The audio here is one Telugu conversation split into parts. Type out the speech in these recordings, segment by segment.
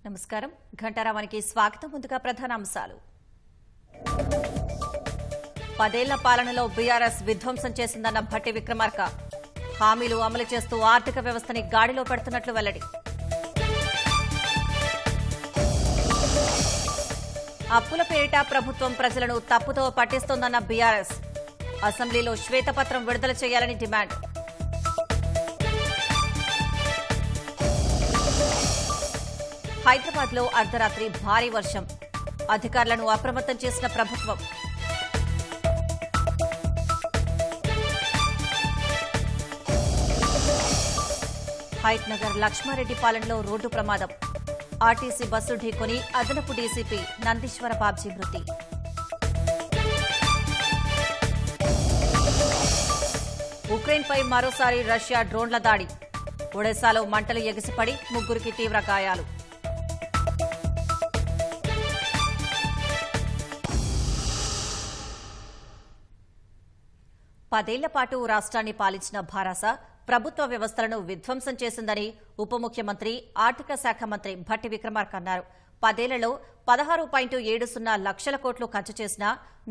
నమస్కారం ఘంటారావానికి స్వాగతం. ముందుగా ప్రధాన అంశాలు. 10 ఏళ్ల పాలనలో బీఆర్ఎస్ విధ్వంసం చేసిందన్న భట్టి విక్రమార్క. హామీలు అమలు చేస్తూ ఆర్థిక వ్యవస్థని గాడిలో పెడుతున్నట్లు వెల్లడి. అప్పుల పేరిట ప్రభుత్వం ప్రజలను తప్పుతో పట్టిస్తోందన్న బీఆర్ఎస్. అసెంబ్లీలో శ్వేతపత్రం విడుదల చేయాలని డిమాండ్. హైదరాబాద్ లో అర్ధరాత్రి భారీ వర్షం. అధికారులను అప్రమత్తం చేసిన ప్రభుత్వం. హైత్ నగర్ లక్ష్మారెడ్డిపాలెంలో రోడ్డు ప్రమాదం. ఆర్టీసీ బస్సు ఢీకొని అదనపు డీసీపీ నందీశ్వర బాబ్జీ మృతి. ఉక్రెయిన్పై మరోసారి రష్యా డ్రోన్ల దాడి. ఒడెసాలో మంటలు ఎగిసిపడి 3 తీవ్ర గాయాలు. పదేళ్ల పాటు రాష్ట్రాన్ని పాలించిన భారాస ప్రభుత్వ వ్యవస్థలను విధ్వంసం చేసిందని ఉప ముఖ్యమంత్రి ఆర్థిక శాఖ మంత్రి భట్టి విక్రమార్క అన్నారు. 10 ఏళ్లలో 16.70 లక్షల కోట్లు ఖర్చు చేసిన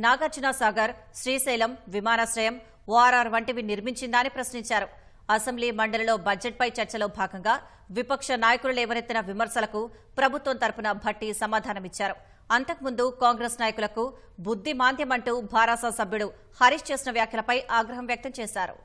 నాగార్జున సాగర్, శ్రీశైలం, విమానాశ్రయం, ఓఆర్ఆర్ వంటివి నిర్మించిందా అని ప్రశ్నించారు. అసెంబ్లీ మండలిలో బడ్జెట్పై చర్చలో భాగంగా విపక్ష నాయకులు లేవనెత్తిన విమర్శలకు ప్రభుత్వం తరపున భట్టి సమాధానమిచ్చారు. అంతకుముందు కాంగ్రెస్ నాయకులకు బుద్ది మాంద్యమంటూ భారాస సభ్యుడు హరీష్ చేసిన వ్యాఖ్యలపై ఆగ్రహం వ్యక్తం చేశారు.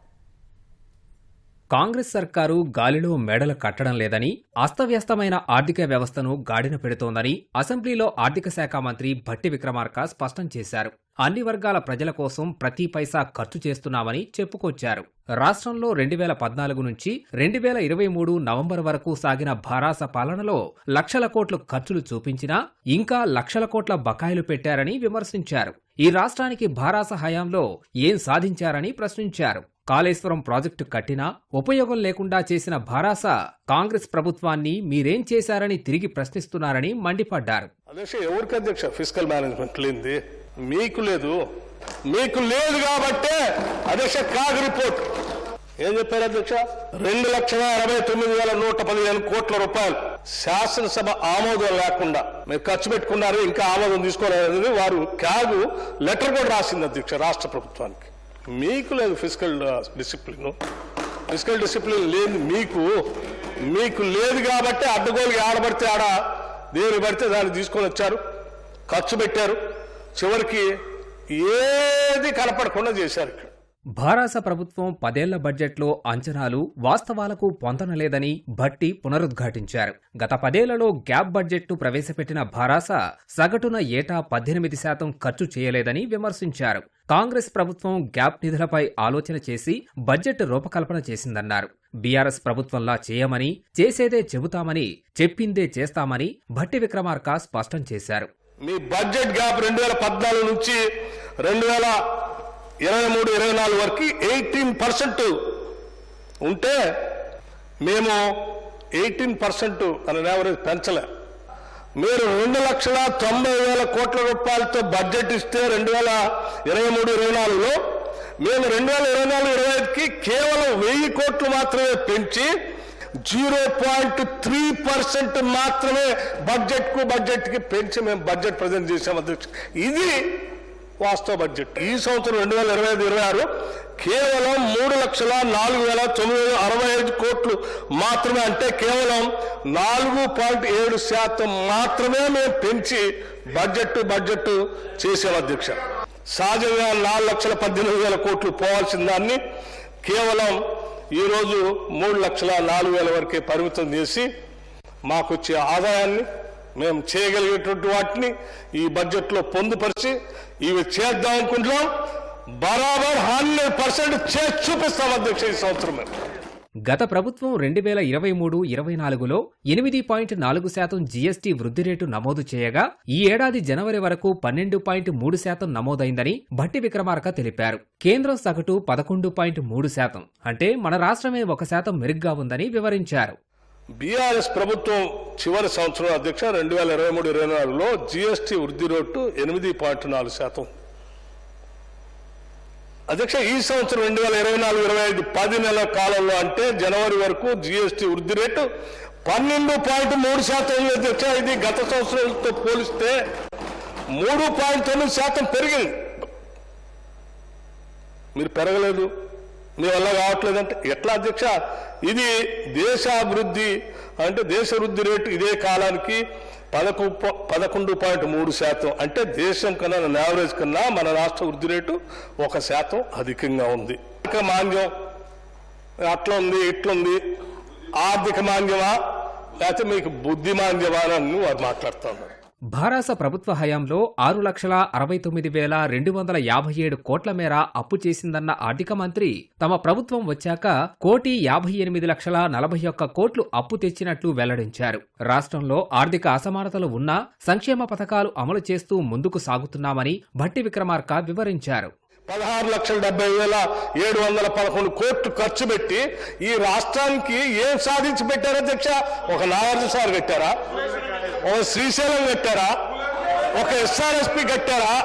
కాంగ్రెస్ సర్కారు గాలిలో మేడలు కట్టడం లేదని, అస్తవ్యస్తమైన ఆర్థిక వ్యవస్థను గాడిన పెడుతోందని అసెంబ్లీలో ఆర్థిక శాఖ మంత్రి భట్టి విక్రమార్క స్పష్టం చేశారు. అన్ని వర్గాల ప్రజల కోసం ప్రతి పైసా ఖర్చు చేస్తున్నామని చెప్పుకొచ్చారు. రాష్ట్రంలో 2014 నుంచి 2023 నవంబర్ వరకు సాగిన భారాస పాలనలో లక్షల కోట్లు ఖర్చులు చూపించినా ఇంకా లక్షల కోట్ల బకాయిలు పెట్టారని విమర్శించారు. ఈ రాష్ట్రానికి భారాస హయాంలో ఏం సాధించారని ప్రశ్నించారు. కాళేశ్వరం ప్రాజెక్టు కట్టినా ఉపయోగం లేకుండా చేసిన భారాస కాంగ్రెస్ ప్రభుత్వాన్ని మీరేం చేశారని తిరిగి ప్రశ్నిస్తున్నారని మండిపడ్డారు. ఎవరికి అధ్యక్ష ఫిజికల్ మేనేజ్మెంట్ లేనిది? మీకు లేదు కాబట్టే అధ్యక్ష కాగ్ రిపోర్ట్ ఏం చెప్పారు అధ్యక్ష? 2,69,115 కోట్ల రూపాయలు శాసనసభ ఆమోదం లేకుండా మీరు ఖర్చు పెట్టుకున్నారు, ఇంకా ఆమోదం తీసుకోలేదు. వారు క్యాగ్ లెటర్ కూడా రాసింది అధ్యక్ష రాష్ట్ర ప్రభుత్వానికి. మీకు లేదు ఫిజికల్ డిసిప్లిన్ లేదు. మీకు లేదు కాబట్టి అడ్డగోలుగా ఆడబడితే ఆడ దేని పడితే దాన్ని తీసుకొని వచ్చారు, ఖర్చు పెట్టారు, చివరికి ఏది కనపడకుండా చేశారు. ఇక్కడ భారాస ప్రభుత్వం 10 ఏళ్ల బడ్జెట్లో అంచనాలు వాస్తవాలకు పొందనలేదని భట్టి పునరుద్ఘాటించారు. గత 10 ఏళ్లలో గ్యాప్ బడ్జెట్ను ప్రవేశపెట్టిన భారాస సగటున ఏటా 18% ఖర్చు చేయలేదని విమర్శించారు. కాంగ్రెస్ ప్రభుత్వం గ్యాప్ నిధులపై ఆలోచన చేసి బడ్జెట్ రూపకల్పన చేసిందన్నారు. బీఆర్ఎస్ ప్రభుత్వంలా చేయమని, చేసేదే చెబుతామని, చెప్పిందే చేస్తామని భట్టి విక్రమార్క స్పష్టం చేశారు. మీ బడ్జెట్ గ్యాప్ 2014 నుంచి 2023-24 వరకు 18% ఉంటే మేము 18% అనే యావరేజ్ పెంచలే. మీరు 2,90,000 కోట్ల రూపాయలతో బడ్జెట్ ఇస్తే 2023-24లో మేము 2024-25కి కేవలం 1,000 కోట్లు మాత్రమే పెంచి 0.3% మాత్రమే బడ్జెట్కి పెంచి మేము బడ్జెట్ ప్రజెంట్ చేసాం అధ్యక్ష. ఇది వాస్తవ బడ్జెట్. ఈ సంవత్సరం 2025-26 కేవలం 3,04,965 కోట్లు మాత్రమే, అంటే కేవలం 4.7% మాత్రమే మేము పెంచి బడ్జెట్ చేసాం అధ్యక్ష. సహజంగా 4,18,000 కోట్లు పోవాల్సిన దాన్ని కేవలం ఈరోజు 3,04,000 వరకే పరిమితం చేసి మాకొచ్చే ఆదాయాన్ని మేము చేయగలిగేటువంటి వాటిని ఈ బడ్జెట్లో పొందుపరిచి ఇవి చేద్దాం అనుకుంటున్నాం. బరాబర్ 100% చేసి చూపిస్తాం అధ్యక్ష ఈ సంవత్సరం. గత ప్రభుత్వం 2023-24లో 8.4% జీఎస్టీ వృద్ధి రేటు నమోదు చేయగా ఈ ఏడాది జనవరి వరకు 12.3% నమోదైందని భట్టి విక్రమార్క తెలిపారు. కేంద్రం సగటు 11.3%, అంటే మన రాష్ట్రమే 1% మెరుగ్గా ఉందని వివరించారు. బీఆర్ఎస్ ప్రభుత్వం చివరి సంవత్సరం అధ్యక్ష 2023-24లో జీఎస్టీ వృద్ధి రేటు 8.4%. అధ్యక్ష ఈ సంవత్సరం 2024-25 10 నెలల కాలంలో అంటే జనవరి వరకు జీఎస్టీ వృద్ధి రేటు 12.3% అధ్యక్ష. ఇది గత సంవత్సరాలతో పోలిస్తే 3.9% పెరిగింది. మీరు పెరగలేదు, మీ వల్ల కావట్లేదంటే ఎట్లా అధ్యక్ష? ఇది దేశాభివృద్ధి అంటే దేశ వృద్ధి రేటు ఇదే కాలానికి 11.3%. అంటే దేశం కన్నా యావరేజ్ కన్నా మన రాష్ట్ర వృద్ధి రేటు 1% అధికంగా ఉంది. మాంద్యం అట్లా ఉంది, ఇట్లుంది, ఆర్థిక మాంద్యమా లేకపోతే మీకు బుద్ధి మాంద్యమా అని నువ్వు మాట్లాడుతూ ఉన్నావు. భారాస ప్రభుత్వ హయాంలో 6,69,257 కోట్ల మేర అప్పు చేసిందన్న ఆర్థిక మంత్రి తమ ప్రభుత్వం వచ్చాక 1,58,41 కోట్లు అప్పు తెచ్చినట్లు వెల్లడించారు. రాష్ట్రంలో ఆర్థిక అసమానతలు ఉన్నా సంక్షేమ పథకాలు అమలు చేస్తూ ముందుకు సాగుతున్నామని భట్టి విక్రమార్క వివరించారు. 16,70,711 కోట్లు ఖర్చు పెట్టి ఈ రాష్ట్రానికి ఏం సాధించి పెట్టారా అధ్యక్ష? ఒక నాగార్జున సార్ కట్టారా? ఒక శ్రీశైలం కట్టారా? ఒక SRSP కట్టారా?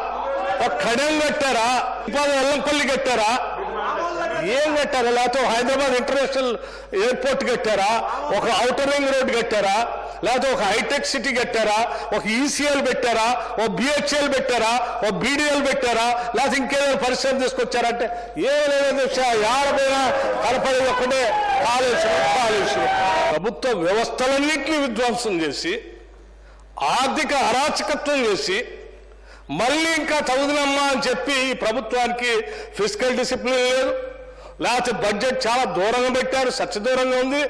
ఒక కడెం కట్టారా? ఎల్లంపల్లి కట్టారా? ఏం కట్టారా? లేకపోతే హైదరాబాద్ ఇంటర్నేషనల్ ఎయిర్పోర్ట్ కట్టారా? ఒక ఔటర్ రింగ్ రోడ్ కట్టారా? లేకపోతే ఒక హైటెక్ సిటీ కట్టారా? ఒక ECL పెట్టారా? ఒక BHL పెట్టారా? ఒక BDL పెట్టారా? లేకపోతే ఇంకేదైనా పరిశ్రమ తీసుకొచ్చారంటే ఏం లేదు. యాడపైనా కనపడి ఒకటే కాళేశ్వరం. ప్రభుత్వ వ్యవస్థలన్నింటినీ విధ్వంసం చేసి ఆర్థిక అరాచకత్వం చేసి మళ్ళీ ఇంకా చదువునమ్మా అని చెప్పి ఈ ప్రభుత్వానికి ఫిస్కల్ డిసిప్లిన్ లేదు, లేకపోతే బడ్జెట్ చాలా దూరంగా పెట్టారు, సత్యదూరంగా ఉంది,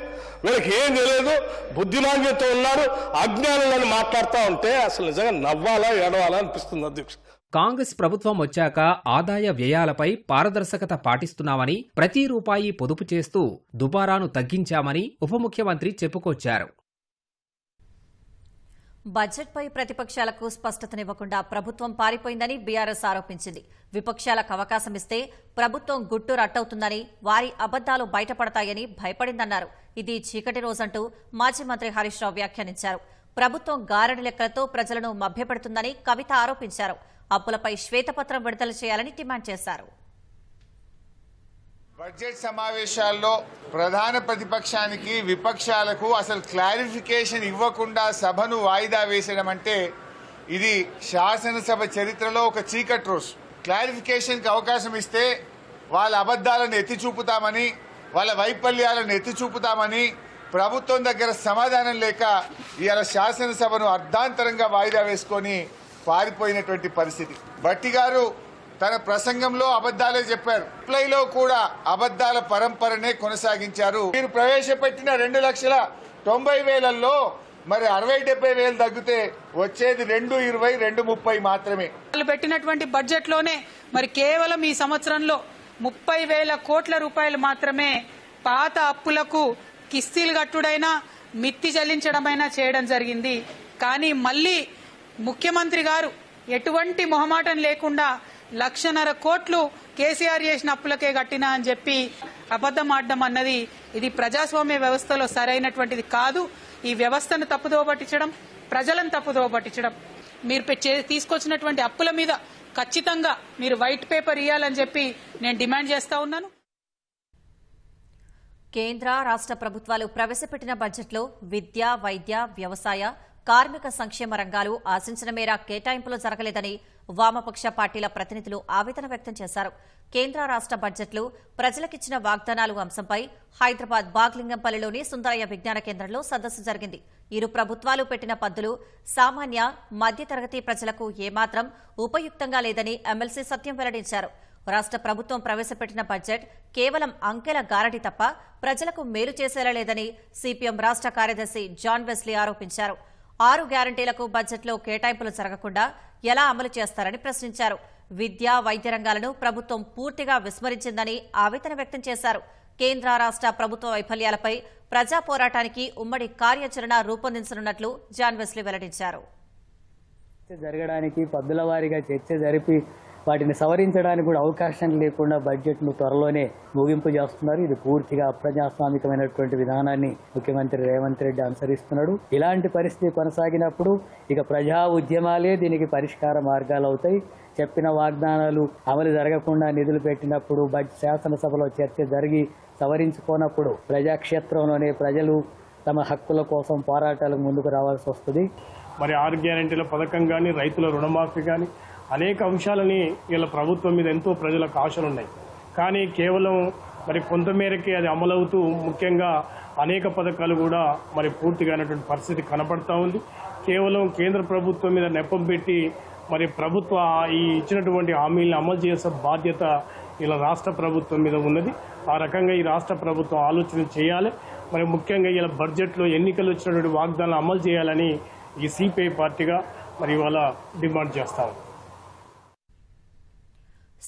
వీళ్ళకి ఏం తెలియదు, బుద్ధిమాంద్యంతో ఉన్నారు, అజ్ఞానులని మాట్లాడుతూ ఉంటే అసలు నిజంగా నవ్వాలా ఏడవాలా అనిపిస్తుంది అధ్యక్ష. కాంగ్రెస్ ప్రభుత్వం వచ్చాక ఆదాయ వ్యయాలపై పారదర్శకత పాటిస్తున్నామని, ప్రతి రూపాయి పొదుపు చేస్తూ దుబారాను తగ్గించామని ఉప ముఖ్యమంత్రి చెప్పుకొచ్చారు. బడ్జెట్పై ప్రతిపక్షాలకు స్పష్టతనివ్వకుండా ప్రభుత్వం పారిపోయిందని బీఆర్ఎస్ ఆరోపించింది. విపక్షాలకు అవకాశం ఇస్తే ప్రభుత్వం గుట్టు రట్టవుతుందని, వారి అబద్దాలు బయటపడతాయని భయపడిందన్నారు. ఇది చీకటి రోజంటూ మాజీ మంత్రి హరీష్ రావు వ్యాఖ్యానించారు. ప్రభుత్వం గారడి లెక్కలతో ప్రజలను మభ్యపెడుతుందని కవిత ఆరోపించారు. అప్పులపై శ్వేతపత్రం విడుదల చేయాలని డిమాండ్ చేశారు. బడ్జెట్ సమావేశాల్లో ప్రధాన ప్రతిపక్షానికి విపక్షాలకు అసలు క్లారిఫికేషన్ ఇవ్వకుండా సభను వాయిదా వేసడం అంటే ఇది శాసనసభ చరిత్రలో ఒక చీకటి రోజు. క్లారిఫికేషన్కి అవకాశం ఇస్తే వాళ్ళ అబద్దాలను ఎత్తి చూపుతామని, వాళ్ళ వైఫల్యాలను ఎత్తి చూపుతామని ప్రభుత్వం దగ్గర సమాధానం లేక ఇవాళ శాసనసభను అర్ధాంతరంగా వాయిదా వేసుకొని పారిపోయినటువంటి పరిస్థితి. భట్టి గారు తన ప్రసంగంలో అబద్దాలే చెప్పారు. అప్లైలో కూడా అబద్దాల పరంపరనే కొనసాగించారు. మీరు ప్రవేశపెట్టిన 2,90,000లో మరి 60,70,000 తగ్గితే వచ్చేది 2,20,000, 2,30,000 మాత్రమే. వాళ్ళు పెట్టినటువంటి బడ్జెట్ లోనే మరి కేవలం ఈ సంవత్సరంలో 30,000 కోట్ల రూపాయలు మాత్రమే పాత అప్పులకు కిస్తీలు కట్టుడైనా మిత్తి చెల్లించడమైనా చేయడం జరిగింది. కానీ మళ్ళీ ముఖ్యమంత్రి గారు ఎటువంటి మొహమాటం లేకుండా 1,50,000 కోట్లు కేసీఆర్ చేసిన అప్పులకే కట్టినా అని చెప్పి అబద్దం ఆడడం అన్నది ఇది ప్రజాస్వామ్య వ్యవస్థలో సరైనటువంటిది కాదు. ఈ వ్యవస్థను తప్పుదోవ పట్టించడం, ప్రజలను తప్పుదోవ పట్టించడం. మీరు తీసుకొచ్చినటువంటి అప్పుల మీద ఖచ్చితంగా మీరు వైట్ పేపర్ ఇవ్వాలని చెప్పి నేను డిమాండ్ చేస్తా ఉన్నాను. కేంద్ర రాష్ట్ర ప్రభుత్వాలు ప్రవేశపెట్టిన బడ్జెట్లో విద్య, వైద్య, వ్యవసాయ, కార్మిక సంక్షేమ రంగాలు ఆశించిన మేర కేటాయింపులు జరగలేదని వామపక్ష పార్టీల ప్రతినిధులు ఆవేదన వ్యక్తం చేశారు. కేంద్ర రాష్ట్ర బడ్జెట్లు ప్రజలకిచ్చిన వాగ్దానాలు అంశంపై హైదరాబాద్ బాగ్లింగంపల్లిలోని సుందరయ్య విజ్ఞాన కేంద్రంలో సదస్సు జరిగింది. ఇరు ప్రభుత్వాలు పెట్టిన పద్దులు సామాన్య, మధ్యతరగతి ప్రజలకు ఏమాత్రం ఉపయుక్తంగా లేదని ఎమ్మెల్సీ సత్యం వెల్లడించారు. రాష్ట్ర ప్రభుత్వం ప్రవేశపెట్టిన బడ్జెట్ కేవలం అంకెల గారడి తప్ప ప్రజలకు మేలు చేసేలా లేదని సిపిఎం రాష్ట్ర కార్యదర్శి జాన్ వెస్లీ ఆరోపించారు. 6 గ్యారంటీలకు బడ్జెట్లో కేటాయింపులు జరగకుండా ఎలా అమలు చేస్తారని ప్రశ్నించారు. విద్య, వైద్య రంగాలను ప్రభుత్వం పూర్తిగా విస్మరించిందని ఆవేదన వ్యక్తం చేశారు. కేంద్ర రాష్ట్ర ప్రభుత్వ వైఫల్యాలపై ప్రజా పోరాటానికి ఉమ్మడి కార్యాచరణ రూపొందించనున్నట్లు జాన్ వెస్లీ వెల్లడించారు. జరగడానికి పద్దుల వారీగా చర్చ జరిపి వాటిని సవరించడానికి కూడా అవకాశం లేకుండా బడ్జెట్ను త్వరలోనే ముగింపు చేస్తున్నారు. ఇది పూర్తిగా అప్రజాస్వామికమైనటువంటి విధానాన్ని ముఖ్యమంత్రి రేవంత్ రెడ్డి అనుసరిస్తున్నాడు. ఇలాంటి పరిస్థితి కొనసాగినప్పుడు ఇక ప్రజా ఉద్యమాలే దీనికి పరిష్కార మార్గాలు అవుతాయి. చెప్పిన వాగ్దానాలు అమలు జరగకుండా నిధులు పెట్టినప్పుడు శాసనసభలో చర్చ జరిగి సవరించుకోనప్పుడు ప్రజాక్షేత్రంలోనే ప్రజలు తమ హక్కుల కోసం పోరాటాలకు ముందుకు రావాల్సి వస్తుంది. మరి 6 గ్యారెంటీల పథకం కానీ, రైతుల రుణమాఫీ కానీ అనేక అంశాలని ఇలా ప్రభుత్వం మీద ఎంతో ప్రజలకు ఆశలు ఉన్నాయి. కానీ కేవలం మరి కొంతమేరకే అది అమలవుతూ ముఖ్యంగా అనేక పథకాలు కూడా మరి పూర్తిగానటువంటి పరిస్థితి కనపడతా ఉంది. కేవలం కేంద్ర ప్రభుత్వం మీద నెపం పెట్టి మరి ప్రభుత్వ ఈ ఇచ్చినటువంటి హామీలను అమలు చేసే బాధ్యత ఇలా రాష్ట్ర ప్రభుత్వం మీద ఉన్నది. ఆ రకంగా ఈ రాష్ట్ర ప్రభుత్వం ఆలోచన చేయాలి. మరి ముఖ్యంగా ఇలా బడ్జెట్లో ఎన్నికలు వచ్చినటువంటి వాగ్దానాలు అమలు చేయాలని ఈ సిపిఐ పార్టీగా మరి ఇవాళ డిమాండ్ చేస్తాం.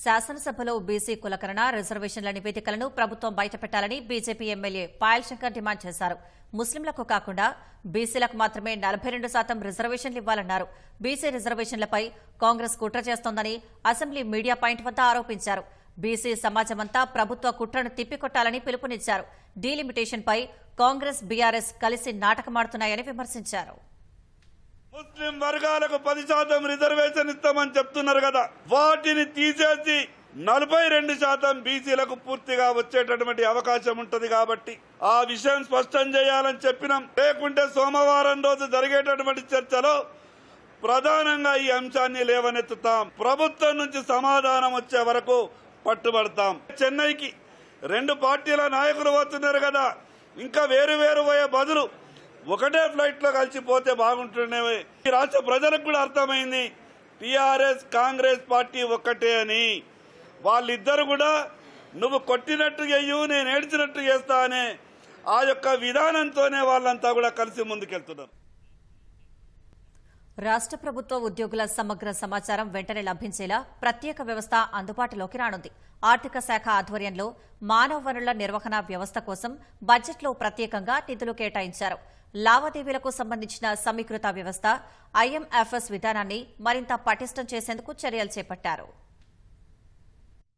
శాసనసభలో బీసీ కులకరణ రిజర్వేషన్ల నివేదికలను ప్రభుత్వం బయటపెట్టాలని BJP MLA Payal Shankar demand చేశారు. ముస్లింలకు కాకుండా బీసీలకు మాత్రమే 42% రిజర్వేషన్లు ఇవ్వాలన్నారు. బీసీ రిజర్వేషన్లపై కాంగ్రెస్ కుట్ర చేస్తోందని అసెంబ్లీ మీడియా పాయింట్ వద్ద ఆరోపించారు. బీసీ సమాజమంతా ప్రభుత్వ కుట్రను తిప్పికొట్టాలని పిలుపునిచ్చారు. డీలిమిటేషన్పై కాంగ్రెస్ బీఆర్ఎస్ కలిసి నాటకమాడుతున్నాయని విమర్శించారు. ముస్లిం వర్గాలకు 10% రిజర్వేషన్ ఇస్తామని చెప్తున్నారు కదా, వాటిని తీసేసి 42% బీసీలకు పూర్తిగా వచ్చేటటువంటి అవకాశం ఉంటది. కాబట్టి ఆ విషయం స్పష్టం చేయాలని చెప్పినాం. లేకుంటే సోమవారం రోజు జరిగేటటువంటి చర్చలో ప్రధానంగా ఈ అంశాన్ని లేవనెత్తుతాం. ప్రభుత్వం నుంచి సమాధానం వచ్చే వరకు పట్టుబడతాం. చెన్నైకి 2 పార్టీల నాయకులు వస్తున్నారు కదా, ఇంకా వేరు పోయే బదులు ఒకటే ఫ్లైట్ లో కలిసిపోతే బాగుంటుండే. ఈ రాష్ట్ర ప్రజలకు కూడా అర్థమైంది టీఆర్ఎస్ కాంగ్రెస్ పార్టీ ఒక్కటే అని. వాళ్ళిద్దరు కూడా నువ్వు కొట్టినట్టు చెయ్యు, నేను ఏడ్చినట్టు చేస్తా అనే ఆ యొక్క విధానంతోనే వాళ్ళంతా కూడా కలిసి ముందుకెళ్తున్నారు. రాష్ట్ర ప్రభుత్వ ఉద్యోగుల సమగ్ర సమాచారం వెంటనే లభించేలా ప్రత్యేక వ్యవస్థ అందుబాటులోకి రానుంది. ఆర్థిక శాఖ ఆధ్వర్యంలో మానవ వనరుల నిర్వహణ వ్యవస్థ కోసం బడ్జెట్లో ప్రత్యేకంగా నిధులు కేటాయించారు. లావాదేవీలకు సంబంధించిన సమీకృత వ్యవస్థ ఐఎంఎఫ్ఎస్ విధానాన్ని మరింత పటిష్టం చేసేందుకు చర్యలు చేపట్టారు.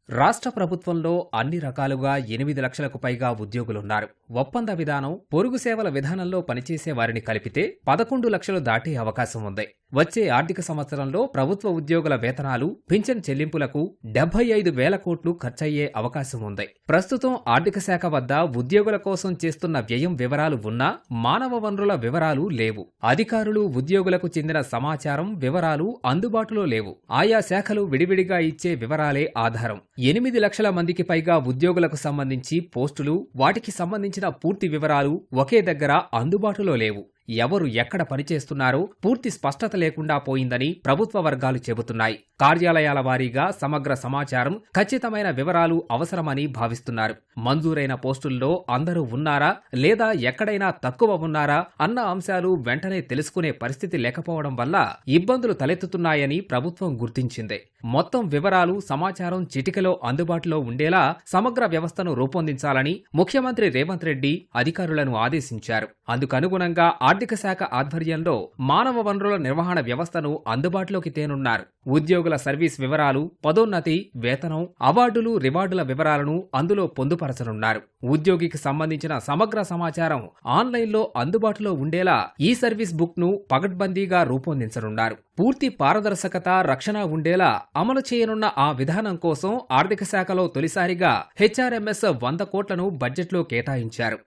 రాష్ట్ర ప్రభుత్వంలో అన్ని రకాలుగా 8 లక్షలకు పైగా ఉద్యోగులున్నారు. ఒప్పంద విధానం, పొరుగు సేవల విధానంలో పనిచేసే వారిని కలిపితే 11 లక్షలు దాటే అవకాశం ఉంది. వచ్చే ఆర్థిక సంవత్సరంలో ప్రభుత్వ ఉద్యోగుల వేతనాలు, పింఛన్ చెల్లింపులకు 75,000 కోట్లు ఖర్చయ్యే అవకాశం ఉంది. ప్రస్తుతం ఆర్థిక శాఖ వద్ద ఉద్యోగుల కోసం చేస్తున్న వ్యయం వివరాలు ఉన్నా మానవ వనరుల వివరాలు లేవు. అధికారులు, ఉద్యోగులకు చెందిన సమాచారం, వివరాలు అందుబాటులో లేవు. ఆయా శాఖలు విడివిడిగా ఇచ్చే వివరాలే ఆధారం. 8 లక్షల మందికి పైగా ఉద్యోగులకు సంబంధించి పోస్టులు, వాటికి సంబంధించిన పూర్తి వివరాలు ఒకే దగ్గర అందుబాటులో లేవు. ఎవరు ఎక్కడ పనిచేస్తున్నారో పూర్తి స్పష్టత లేకుండా పోయిందని ప్రభుత్వ వర్గాలు చెబుతున్నాయి. కార్యాలయాల వారీగా సమగ్ర సమాచారం, ఖచ్చితమైన వివరాలు అవసరమని భావిస్తున్నారు. మంజూరైన పోస్టుల్లో అందరూ ఉన్నారా లేదా ఎక్కడైనా తక్కువ ఉన్నారా అన్న అంశాలు వెంటనే తెలుసుకునే పరిస్థితి లేకపోవడం వల్ల ఇబ్బందులు తలెత్తుతున్నాయని ప్రభుత్వం గుర్తించింది. మొత్తం వివరాలు, సమాచారం చిటికెలో అందుబాటులో ఉండేలా సమగ్ర వ్యవస్థను రూపొందించాలని ముఖ్యమంత్రి రేవంత్ రెడ్డి అధికారులను ఆదేశించారు. అందుకనుగుణంగా ఆర్థిక శాఖ ఆధ్వర్యంలో మానవ వనరుల నిర్వహణ వ్యవస్థను అందుబాటులోకి తేనున్నారు. ఉద్యోగుల సర్వీస్ వివరాలు, పదోన్నతి, వేతనం, అవార్డులు, రివార్డుల వివరాలను అందులో పొందుపరచనున్నారు. ఉద్యోగికి సంబంధించిన సమగ్ర సమాచారం ఆన్లైన్లో అందుబాటులో ఉండేలా ఈ సర్వీస్ బుక్ ను పగడ్బందీగా రూపొందించనున్నారు. పూర్తి పారదర్శకత, రక్షణ ఉండేలా అమలు చేయనున్న ఆ విధానం కోసం ఆర్థిక శాఖలో తొలిసారిగా హెచ్ఆర్ఎంఎస్ 100 కోట్లను బడ్జెట్లో కేటాయించారు.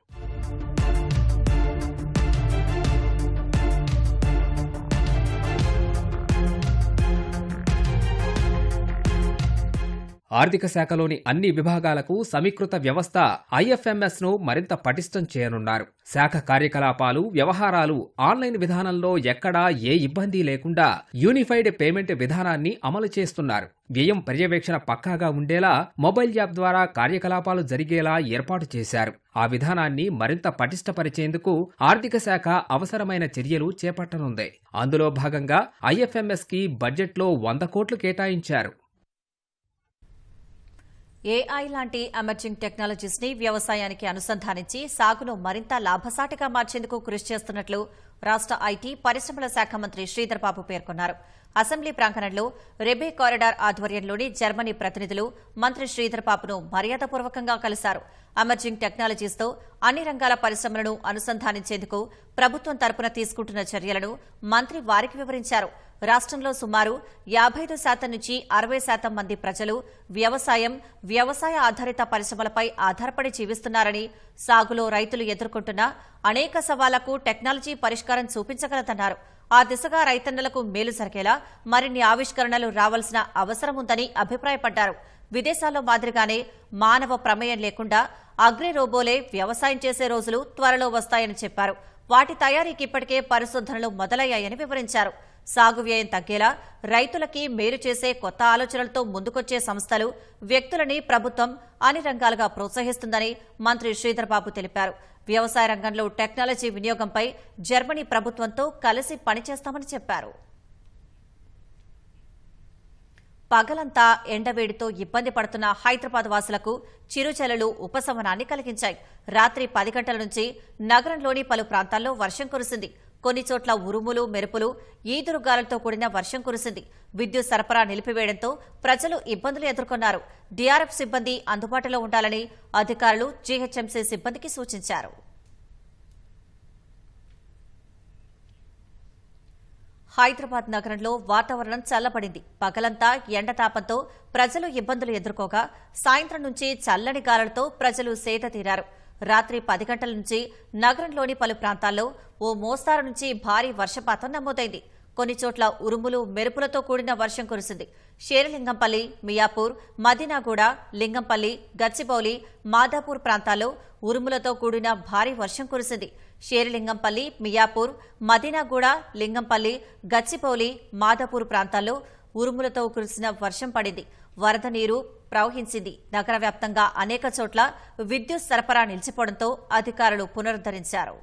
ఆర్థిక శాఖలోని అన్ని విభాగాలకు సమీకృత వ్యవస్థ ఐఎఫ్ఎంఎస్ ను మరింత పటిష్టం చేయనున్నారు. శాఖ కార్యకలాపాలు, వ్యవహారాలు ఆన్లైన్ విధానంలో ఎక్కడా ఏ ఇబ్బంది లేకుండా యూనిఫైడ్ పేమెంట్ విధానాన్ని అమలు చేస్తున్నారు. వ్యయం పర్యవేక్షణ పక్కాగా ఉండేలా మొబైల్ యాప్ ద్వారా కార్యకలాపాలు జరిగేలా ఏర్పాటు చేశారు. ఆ విధానాన్ని మరింత పటిష్టపరిచేందుకు ఆర్థిక శాఖ అవసరమైన చర్యలు చేపట్టనుంది. అందులో భాగంగా ఐఎఫ్ఎంఎస్ కి బడ్జెట్లో 100 కోట్లు కేటాయించారు. ఏఐ లాంటి ఎమర్జింగ్ టెక్నాలజీస్ ని వ్యవసాయానికి అనుసంధానించి సాగును మరింత లాభసాటిగా మార్చేందుకు కృషి చేస్తున్నట్లు రాష్ట్ర ఐటీ, పరిశ్రమల శాఖ మంత్రి శ్రీధర్ బాబు పేర్కొన్నారు. అసెంబ్లీ ప్రాంగణంలో రెబే కారిడార్ ఆధ్వర్యంలోని జర్మనీ ప్రతినిధులు మంత్రి శ్రీధర్ బాబును మర్యాదపూర్వకంగా కలిశారు. ఎమర్జింగ్ టెక్నాలజీస్తో అన్ని రంగాల పరిశ్రమలను అనుసంధానించేందుకు ప్రభుత్వం తరపున తీసుకుంటున్న చర్యలను మంత్రి వారికి వివరించారు. రాష్ట్రంలో సుమారు 55% నుంచి 60% మంది ప్రజలు వ్యవసాయ ఆధారిత పరిశ్రమలపై ఆధారపడి జీవిస్తున్నారని, సాగులో రైతులు ఎదుర్కొంటున్న అనేక సవాళ్లకు టెక్నాలజీ పరిష్కారం చూపించగలదన్నారు. ఆ దిశగా రైతన్నలకు మేలు జరిగేలా మరిన్ని ఆవిష్కరణలు రావాల్సిన అవసరం ఉందని అభిప్రాయపడ్డారు. విదేశాల్లో మాదిరిగానే మానవ ప్రమేయం లేకుండా అగ్రి రోబోలే వ్యవసాయం చేసే రోజులు త్వరలో వస్తాయని చెప్పారు. వాటి తయారీకి ఇప్పటికే పరిశోధనలు మొదలయ్యాయని వివరించారు. సాగు వ్యయం తగ్గేలా రైతులకి మేలు చేసే కొత్త ఆలోచనలతో ముందుకొచ్చే సంస్థలు, వ్యక్తులని ప్రభుత్వం అన్ని రంగాలుగా ప్రోత్సహిస్తుందని మంత్రి శ్రీధర్బాబు తెలిపారు. వ్యవసాయ రంగంలో టెక్నాలజీ వినియోగంపై జర్మనీ ప్రభుత్వంతో కలిసి పనిచేస్తామని చెప్పారు. పగలంతా ఎండవేడితో ఇబ్బంది పడుతున్న హైదరాబాద్ వాసులకు చిరుచలులు ఉపశమనాన్ని కలిగించాయి. రాత్రి 10 గంటల నుంచి నగరంలోని పలు ప్రాంతాల్లో వర్షం కురిసింది. కొన్ని చోట్ల ఉరుములు, మెరుపులు, ఈదురుగాలులతో కూడిన వర్షం కురిసింది. విద్యుత్ సరఫరా నిలిపివేయడంతో ప్రజలు ఇబ్బందులు ఎదుర్కొన్నారు. డీఆర్ఎఫ్ సిబ్బంది అందుబాటులో ఉండాలని అధికారులు జీహెచ్ఎంసీ సిబ్బందికి సూచించారు. హైదరాబాద్ నగరంలో వాతావరణం చల్లబడింది. పగలంతా ఎండతాపంతో ప్రజలు ఇబ్బందులు ఎదుర్కోగా సాయంత్రం నుంచి చల్లని గాలులతో ప్రజలు సేద తీరారు. రాత్రి 10 గంటల నుంచి నగరంలోని పలు ప్రాంతాల్లో ఓ మోస్తారు నుంచి భారీ వర్షపాతం నమోదైంది. కొన్ని చోట్ల ఉరుములు, మెరుపులతో కూడిన వర్షం కురిసింది. షేర్లింగంపల్లి, మియాపూర్, మదీనాగూడ, లింగంపల్లి, గచ్చిబౌలి, మాదాపూర్ ప్రాంతాల్లో ఉరుములతో కూడిన భారీ వర్షం కురిసింది. షేర్లింగంపల్లి, మియాపూర్, మదీనాగూడ, లింగంపల్లి, గచ్చిబౌలి, మాదాపూర్ ప్రాంతాల్లో ఉరుములతో కురిసిన వర్షం పడింది. వరద నీరు ప్రవహించింది. నగర వ్యాప్తంగా అనేక చోట్ల విద్యుత్ సరఫరా నిలిచిపోవడంతో అధికారులు పునరుద్దరించారు.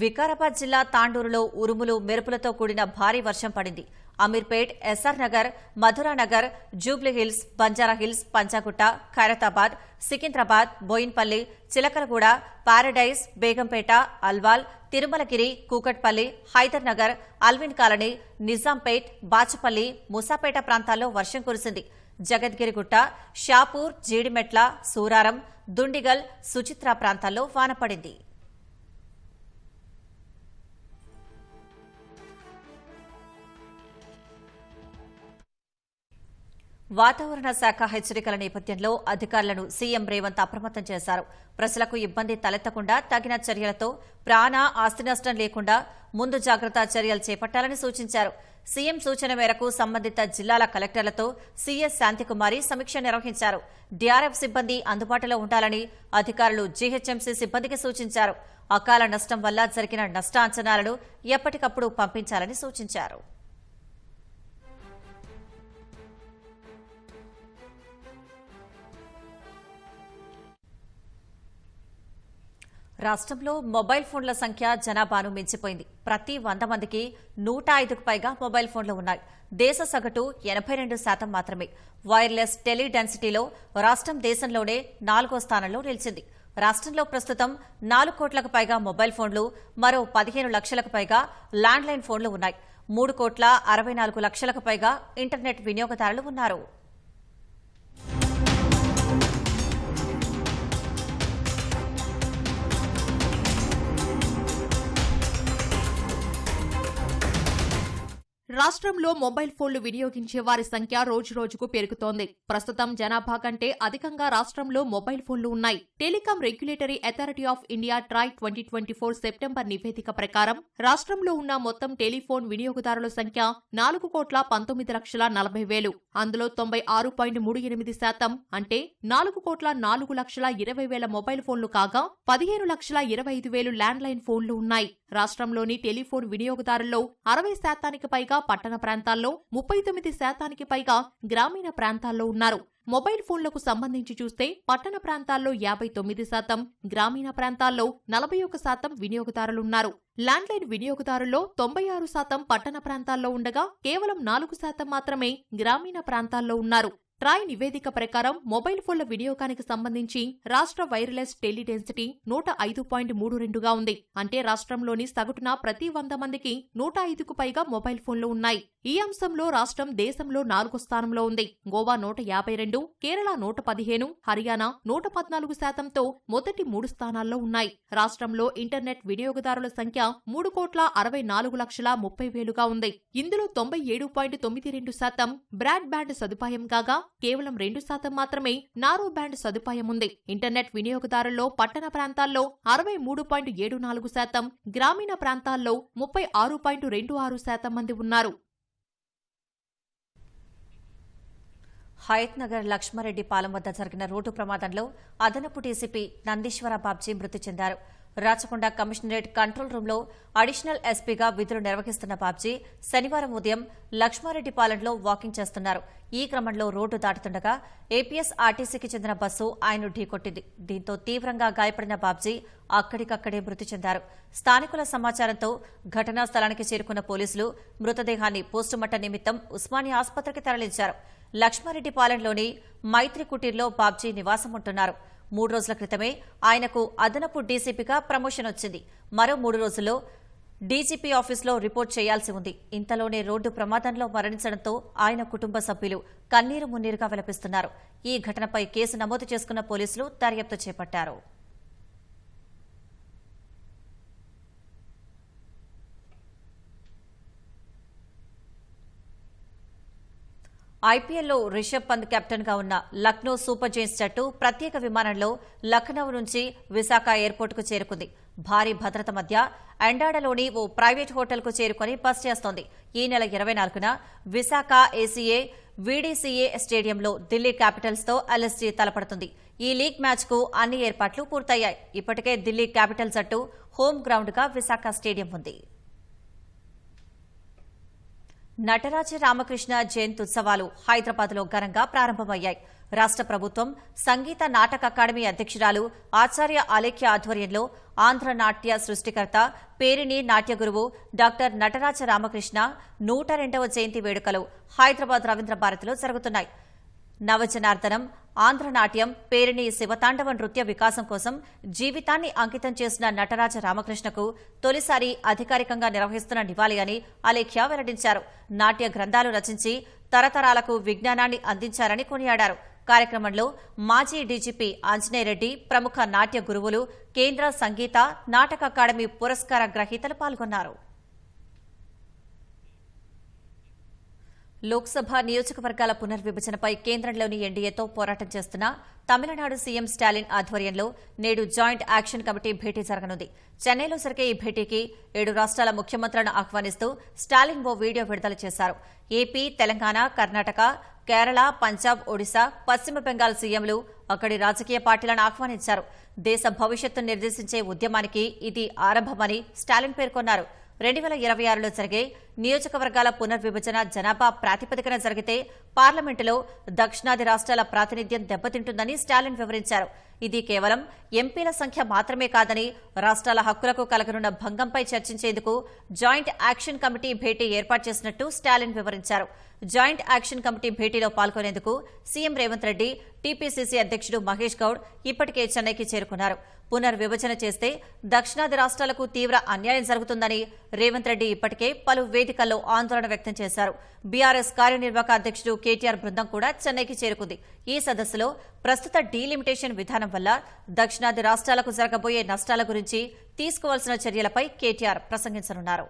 వికారాబాద్ జిల్లా తాండూరులో ఉరుములు, మెరుపులతో కూడిన భారీ వర్షం పడింది. అమీర్పేట్, ఎస్ఆర్ నగర్, మధురానగర్, జూబ్లీహిల్స్, బంజారాహిల్స్, పంచాగుట్ట, ఖైరతాబాద్, సికింద్రాబాద్, బోయిన్పల్లి, చిలకలగూడ, పారడైజ్, బేగంపేట, అల్వాల్, తిరుమలగిరి, కూకట్పల్లి, హైదర్ నగర్, అల్విన్ కాలనీ, నిజాంపేట్, బాచుపల్లి, ముసాపేట ప్రాంతాల్లో వర్షం కురిసింది. జగద్గిరిగుట్ట, షాపూర్, జీడిమెట్ల, సూరారం, దుండిగల్, సుచిత్ర ప్రాంతాల్లో వాన పడింది. వాతావరణ శాఖ హెచ్చరికల నేపథ్యంలో అధికారులను సీఎం రేవంత్ అప్రమత్తం చేశారు. ప్రజలకు ఇబ్బంది తలెత్తకుండా తగిన చర్యలతో ప్రాణ, ఆస్తి నష్టం లేకుండా ముందు జాగ్రత్త చర్యలు చేపట్టాలని సూచించారు. సీఎం సూచన మేరకు సంబంధిత జిల్లాల కలెక్టర్లతో సీఎస్ శాంతికుమారి సమీక్ష నిర్వహించారు. డీఆర్ఎఫ్ సిబ్బంది అందుబాటులో ఉండాలని అధికారులు జీహెచ్ఎంసీ సిబ్బందికి సూచించారు. అకాల నష్టం వల్ల జరిగిన నష్ట అంచనాలను ఎప్పటికప్పుడు పంపించాలని సూచించారు. రాష్ట్రంలో మొబైల్ ఫోన్ల సంఖ్య జనాభాను మించిపోయింది. ప్రతి 100 మందికి 105కు పైగా మొబైల్ ఫోన్లు ఉన్నాయి. దేశ సగటు 82% మాత్రమే. వైర్లెస్ టెలి డెన్సిటీలో రాష్ట్రం దేశంలోనే 4వ స్థానంలో నిలిచింది. రాష్ట్రంలో ప్రస్తుతం 4 కోట్లకు పైగా మొబైల్ ఫోన్లు, మరో 15 లక్షలకు పైగా ల్యాండ్లైన్ ఫోన్లు ఉన్నాయి. 3,64 లక్షలకు పైగా ఇంటర్నెట్ వినియోగదారులు ఉన్నారు. రాష్ట్రంలో మొబైల్ ఫోన్లు వినియోగించే వారి సంఖ్య రోజురోజుకు పెరుగుతోంది. ప్రస్తుతం జనాభా కంటే అధికంగా రాష్ట్రంలో మొబైల్ ఫోన్లు ఉన్నాయి. Telecom regulatory authority of India Troy 2024 September నివేదిక ప్రకారం రాష్ట్రంలో ఉన్న మొత్తం టెలిఫోన్ వినియోగదారుల సంఖ్య 4,19,40,000. అందులో 96.38% అంటే 4,04,20,000 మొబైల్ ఫోన్లు కాగా 15,25,000 ల్యాండ్లైన్ ఫోన్లు ఉన్నాయి. రాష్ట్రంలోని టెలిఫోన్ వినియోగదారుల్లో 60% పైగా పట్టణ ప్రాంతాల్లో, 39% పైగా గ్రామీణ ప్రాంతాల్లో ఉన్నారు. మొబైల్ ఫోన్లకు సంబంధించి చూస్తే పట్టణ ప్రాంతాల్లో 59%, గ్రామీణ ప్రాంతాల్లో 41% వినియోగదారులున్నారు. ల్యాండ్లైన్ వినియోగదారుల్లో 96% పట్టణ ప్రాంతాల్లో ఉండగా కేవలం 4% మాత్రమే గ్రామీణ ప్రాంతాల్లో ఉన్నారు. ట్రాయ్ నివేదిక ప్రకారం మొబైల్ ఫోన్ల వినియోగానికి సంబంధించి రాష్ట్ర వైర్లెస్ టెలిడెన్సిటీ 105.32గా ఉంది. అంటే రాష్ట్రంలోని సగటున ప్రతి 100 మందికి 105కు పైగా మొబైల్ ఫోన్లు ఉన్నాయి. ఈ అంశంలో రాష్ట్రం దేశంలో 4వ స్థానంలో ఉంది. గోవా 152, కేరళ 115, హర్యానా 114%తో మొదటి 3 స్థానాల్లో ఉన్నాయి. రాష్ట్రంలో ఇంటర్నెట్ వినియోగదారుల సంఖ్య 3,64,30,000గా ఉంది. ఇందులో 97.92% బ్రాడ్ బ్యాండ్ సదుపాయం కాగా కేవలం 2% మాత్రమే నారో బ్యాండ్ సదుపాయం ఉంది. ఇంటర్నెట్ వినియోగదారుల్లో పట్టణ ప్రాంతాల్లో 63.74%, గ్రామీణ ప్రాంతాల్లో 36.26% మంది ఉన్నారు. హయత్ నగర్ లక్ష్మారెడ్డి పాలెం వద్ద జరిగిన రోడ్డు ప్రమాదంలో అదనపు డీసీపీ నందీశ్వర బాబ్జీ మృతి చెందారు. రాచకొండ కమిషనరేట్ కంట్రోల్ రూంలో అడిషనల్ ఎస్పీగా విధులు నిర్వహిస్తున్న బాబ్జీ శనివారం ఉదయం లక్ష్మారెడ్డి పాలెంలో వాకింగ్ చేస్తున్నారు. ఈ క్రమంలో రోడ్డు దాటుతుండగా ఏపీఎస్ ఆర్టీసీకి చెందిన బస్సు ఆయన ఢీకొట్టింది. దీంతో తీవ్రంగా గాయపడిన బాబ్జీ అక్కడికక్కడే మృతి చెందారు. స్థానికుల సమాచారంతో ఘటనా స్థలానికి చేరుకున్న పోలీసులు మృతదేహాన్ని పోస్టుమార్టం నిమిత్తం ఉస్మానియా ఆసుపత్రికి తరలించారు. లక్ష్మారెడ్డి పాలెంలోని మైత్రి కుటీర్లో బాబ్జీ నివాసం ఉంటున్నారు. 3 రోజుల క్రితమే ఆయనకు అదనపు డీసీపీగా ప్రమోషన్ వచ్చింది. మరో 3 రోజుల్లో డీజీపీ ఆఫీసులో రిపోర్ట్ చేయాల్సి ఉంది. ఇంతలోనే రోడ్డు ప్రమాదంలో మరణించడంతో ఆయన కుటుంబ సభ్యులు కన్నీరు మున్నీరుగా విలపిస్తున్నారు. ఈ ఘటనపై కేసు నమోదు చేసుకున్న పోలీసులు దర్యాప్తు చేపట్టారు. ఐపీఎల్లో రిషబ్ పంత్ కెప్టెన్గా ఉన్న లక్నో సూపర్ జైంట్స్ జట్టు ప్రత్యేక విమానంలో లక్నో నుంచి విశాఖ ఎయిర్పోర్టుకు చేరుకుంది. భారీ భద్రత మధ్య అండాడలోని ఓ ప్రైవేట్ హోటల్కు చేరుకుని బస్ చేస్తోంది. ఈ నెల 24న విశాఖ ఏసీఏ వీడీసీఏ స్టేడియంలో ఢిల్లీ క్యాపిటల్స్తో ఎల్ఎస్జీ తలపడుతుంది. ఈ లీగ్ మ్యాచ్కు అన్ని ఏర్పాట్లు పూర్తయ్యాయి. ఇప్పటికే ఢిల్లీ క్యాపిటల్ జట్టు హోమ్ గ్రౌండ్గా విశాఖ స్టేడియం ఉంది. నటరాజ రామకృష్ణ జయంతి ఉత్సవాలు హైదరాబాద్లో ఘనంగా ప్రారంభమయ్యాయి. రాష్ట్ర ప్రభుత్వం సంగీత నాటక అకాడమీ అధ్యక్షురాలు ఆచార్య అలేఖ్య ఆధ్వర్యంలో ఆంధ్ర నాట్య సృష్టికర్త పేరిణి నాట్య గురువు డాక్టర్ నటరాజ రామకృష్ణ 102వ జయంతి వేడుకలు హైదరాబాద్ రవీంద్ర భారతిలో జరుగుతున్నాయి. నవజనార్దనం, ఆంధ్రనాట్యం, పేరిణి శివతాండవ నృత్య వికాసం కోసం జీవితాన్ని అంకితం చేసిన నటరాజ రామకృష్ణకు తొలిసారి అధికారికంగా నిర్వహిస్తున్న నివాళి అని అలేఖ్య వెల్లడించారు. నాట్య గ్రంథాలు రచించి తరతరాలకు విజ్ఞానాన్ని అందించారని కొనియాడారు. కార్యక్రమంలో మాజీ డీజీపీ ఆంజనేయరెడ్డి, ప్రముఖ నాట్య గురువులు, కేంద్ర సంగీత నాటక అకాడమీ పురస్కార గ్రహీతలు పాల్గొన్నారు. లోక్సభ నియోజకవర్గాల పునర్విభజనపై కేంద్రంలోని ఎన్డీఏతో పోరాటం చేస్తున్న తమిళనాడు సీఎం స్టాలిన్ ఆధ్వర్యంలో నేడు జాయింట్ యాక్షన్ కమిటీ భేటీ జరగనుంది. చెన్నైలో జరిగే ఈ భేటీకి 7 రాష్ట్రాల ముఖ్యమంత్రులను ఆహ్వానిస్తూ స్టాలిన్ ఓ వీడియో విడుదల చేశారు. ఏపీ, తెలంగాణ, కర్ణాటక, కేరళ, పంజాబ్, ఒడిశా, పశ్చిమ బెంగాల్ సీఎంలు అక్కడి రాజకీయ పార్టీలను ఆహ్వానించారు. దేశ భవిష్యత్తును నిర్దేశించే ఉద్యమానికి ఇది ఆరంభమని స్టాలిన్ పేర్కొన్నారు. 2026లో జరిగే నియోజకవర్గాల పునర్విభజన జనాభా ప్రాతిపదికన జరిగితే పార్లమెంటులో దక్షిణాది రాష్ట్రాల ప్రాతినిధ్యం దెబ్బతింటుందని స్టాలిన్ వివరించారు. ఇది కేవలం ఎంపీల సంఖ్య మాత్రమే కాదని రాష్ట్రాల హక్కులకు కలగనున్న భంగంపై చర్చించేందుకు జాయింట్ యాక్షన్ కమిటీ భేటీ ఏర్పాటు చేసినట్టు స్టాలిన్ వివరించారు. జాయింట్ యాక్షన్ కమిటీ భేటీలో పాల్గొనేందుకు సీఎం రేవంత్ రెడ్డి, టీపీసీసీ అధ్యక్షుడు మహేష్ గౌడ్ ఇప్పటికే చెన్నైకి చేరుకున్నారు. పునర్విభజన చేస్తే దక్షిణాది రాష్ట్రాలకు తీవ్ర అన్యాయం జరుగుతుందని రేవంత్ రెడ్డి ఇప్పటికే పలు వేదికల్లో ఆందోళన వ్యక్తం చేశారు. బీఆర్ఎస్ కార్యనిర్వాహక అధ్యక్షుడు కేటీఆర్ బృందం కూడా చెన్నైకి చేరుకుంది. ఈ సదస్సులో ప్రస్తుత డీలిమిటేషన్ విధానం వల్ల దక్షిణాది రాష్ట్రాలకు జరగబోయే నష్టాల గురించి తీసుకోవాల్సిన చర్యలపై కేటీఆర్ ప్రసంగించనున్నారు.